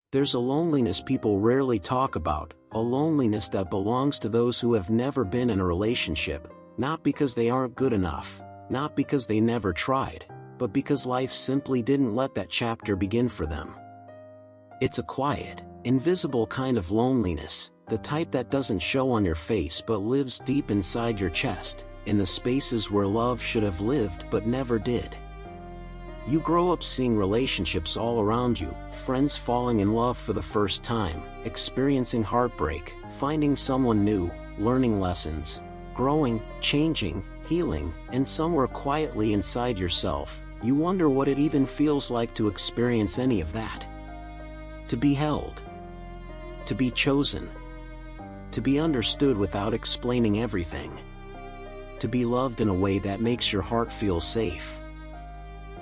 There's a loneliness people rarely talk about, a loneliness that belongs to those who have never been in a relationship, not because they aren't good enough, not because they never tried, but because life simply didn't let that chapter begin for them. It's a quiet, invisible kind of loneliness, the type that doesn't show on your face but lives deep inside your chest, in the spaces where love should have lived but never did. You grow up seeing relationships all around you, friends falling in love for the first time, experiencing heartbreak, finding someone new, learning lessons, growing, changing, healing, and somewhere quietly inside yourself, you wonder what it even feels like to experience any of that. To be held. To be chosen. To be understood without explaining everything. To be loved in a way that makes your heart feel safe.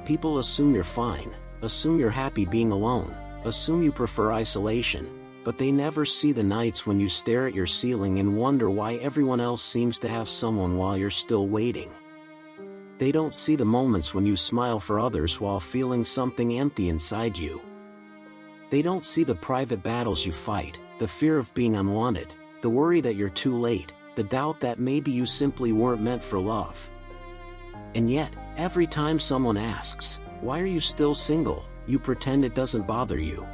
People assume you're fine, assume you're happy being alone, assume you prefer isolation, but they never see the nights when you stare at your ceiling and wonder why everyone else seems to have someone while you're still waiting. They don't see the moments when you smile for others while feeling something empty inside you. They don't see the private battles you fight, the fear of being unwanted, the worry that you're too late, the doubt that maybe you simply weren't meant for love. And yet, every time someone asks, "Why are you still single?" you pretend it doesn't bother you.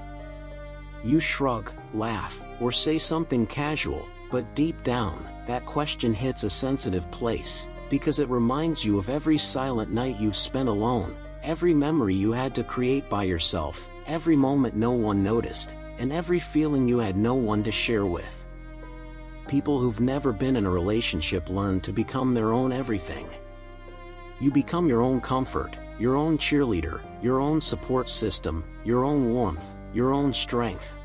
You shrug, laugh, or say something casual, but deep down, that question hits a sensitive place, because it reminds you of every silent night you've spent alone, every memory you had to create by yourself, every moment no one noticed, and every feeling you had no one to share with. People who've never been in a relationship learn to become their own everything. You become your own comfort, your own cheerleader, your own support system, your own warmth, your own strength.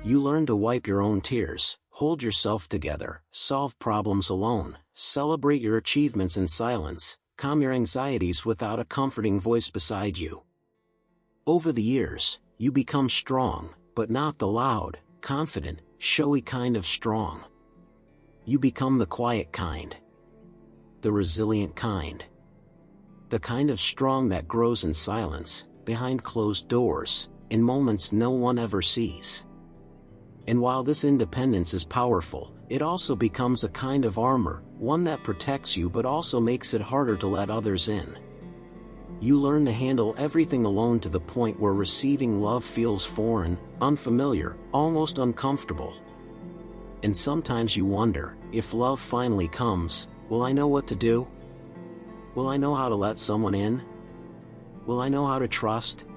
You learn to wipe your own tears, hold yourself together, solve problems alone, celebrate your achievements in silence, calm your anxieties without a comforting voice beside you. Over the years, you become strong, but not the loud, confident, showy kind of strong. You become the quiet kind. The resilient kind. The kind of strong that grows in silence, behind closed doors, in moments no one ever sees. And while this independence is powerful, it also becomes a kind of armor, one that protects you but also makes it harder to let others in. You learn to handle everything alone to the point where receiving love feels foreign, unfamiliar, almost uncomfortable. And sometimes you wonder, if love finally comes, will I know what to do? Will I know how to let someone in? Will I know how to trust?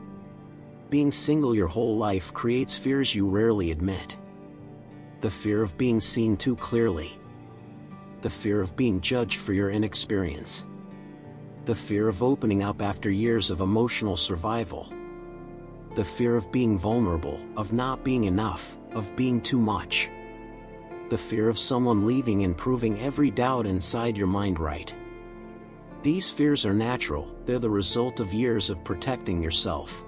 Being single your whole life creates fears you rarely admit. The fear of being seen too clearly. The fear of being judged for your inexperience. The fear of opening up after years of emotional survival. The fear of being vulnerable, of not being enough, of being too much. The fear of someone leaving and proving every doubt inside your mind right. These fears are natural, they're the result of years of protecting yourself.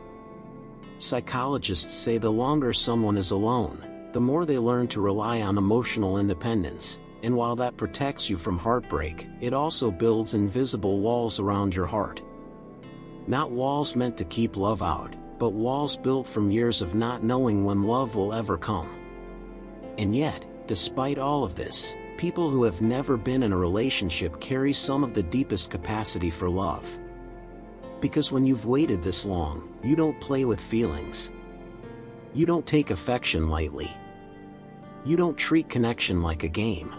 Psychologists say the longer someone is alone, the more they learn to rely on emotional independence, and while that protects you from heartbreak, it also builds invisible walls around your heart. Not walls meant to keep love out, but walls built from years of not knowing when love will ever come. And yet, despite all of this, people who have never been in a relationship carry some of the deepest capacity for love. Because when you've waited this long, you don't play with feelings. You don't take affection lightly. You don't treat connection like a game.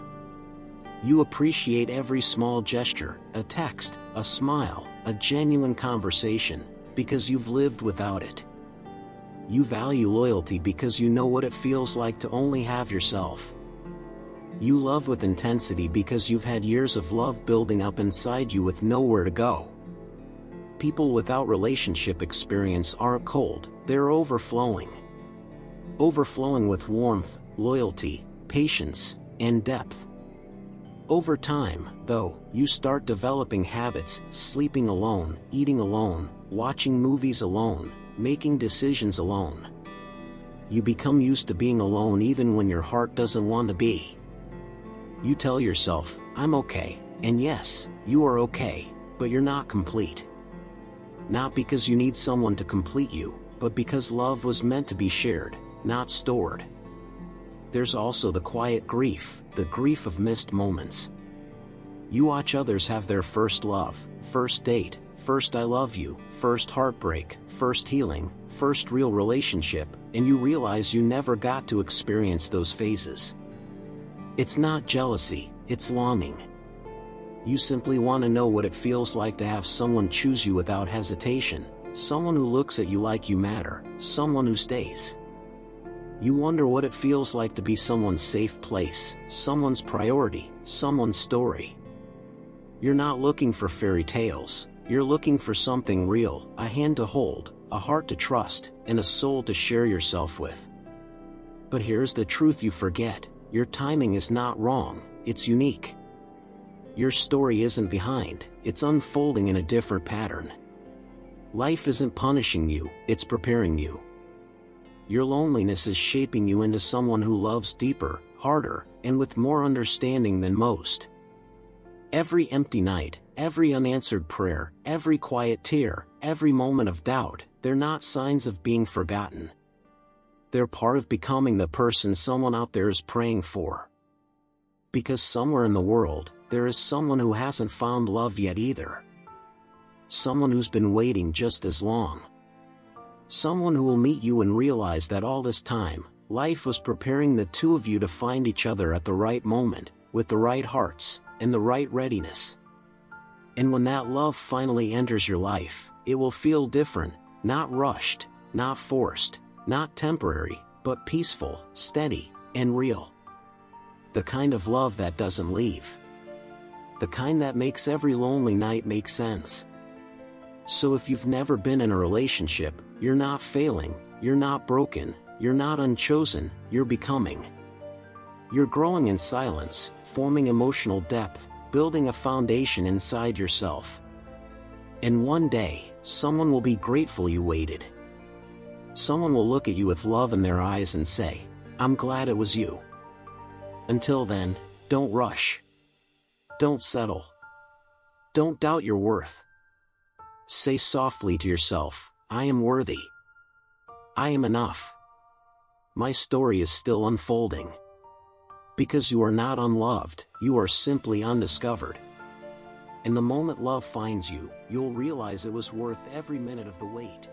You appreciate every small gesture, a text, a smile, a genuine conversation, because you've lived without it. You value loyalty because you know what it feels like to only have yourself. You love with intensity because you've had years of love building up inside you with nowhere to go. People without relationship experience aren't cold, they're overflowing. Overflowing with warmth, loyalty, patience, and depth. Over time, though, you start developing habits, sleeping alone, eating alone, watching movies alone, making decisions alone. You become used to being alone even when your heart doesn't want to be. You tell yourself, "I'm okay," and yes, you are okay, but you're not complete. Not because you need someone to complete you, but because love was meant to be shared, not stored. There's also the quiet grief, the grief of missed moments. You watch others have their first love, first date, first I love you, first heartbreak, first healing, first real relationship, and you realize you never got to experience those phases. It's not jealousy, it's longing. You simply want to know what it feels like to have someone choose you without hesitation, someone who looks at you like you matter, someone who stays. You wonder what it feels like to be someone's safe place, someone's priority, someone's story. You're not looking for fairy tales, you're looking for something real, a hand to hold, a heart to trust, and a soul to share yourself with. But here's the truth you forget: your timing is not wrong, it's unique. Your story isn't behind, it's unfolding in a different pattern. Life isn't punishing you, it's preparing you. Your loneliness is shaping you into someone who loves deeper, harder, and with more understanding than most. Every empty night, every unanswered prayer, every quiet tear, every moment of doubt, they're not signs of being forgotten. They're part of becoming the person someone out there is praying for. Because somewhere in the world, there is someone who hasn't found love yet either. Someone who's been waiting just as long. Someone who will meet you and realize that all this time, life was preparing the two of you to find each other at the right moment, with the right hearts, and the right readiness. And when that love finally enters your life, it will feel different, not rushed, not forced, not temporary, but peaceful, steady, and real. The kind of love that doesn't leave. The kind that makes every lonely night make sense. So if you've never been in a relationship, you're not failing, you're not broken, you're not unchosen, you're becoming. You're growing in silence, forming emotional depth, building a foundation inside yourself. And one day, someone will be grateful you waited. Someone will look at you with love in their eyes and say, "I'm glad it was you." Until then, don't rush. Don't settle. Don't doubt your worth. Say softly to yourself, "I am worthy. I am enough. My story is still unfolding." Because you are not unloved, you are simply undiscovered. And the moment love finds you, you'll realize it was worth every minute of the wait.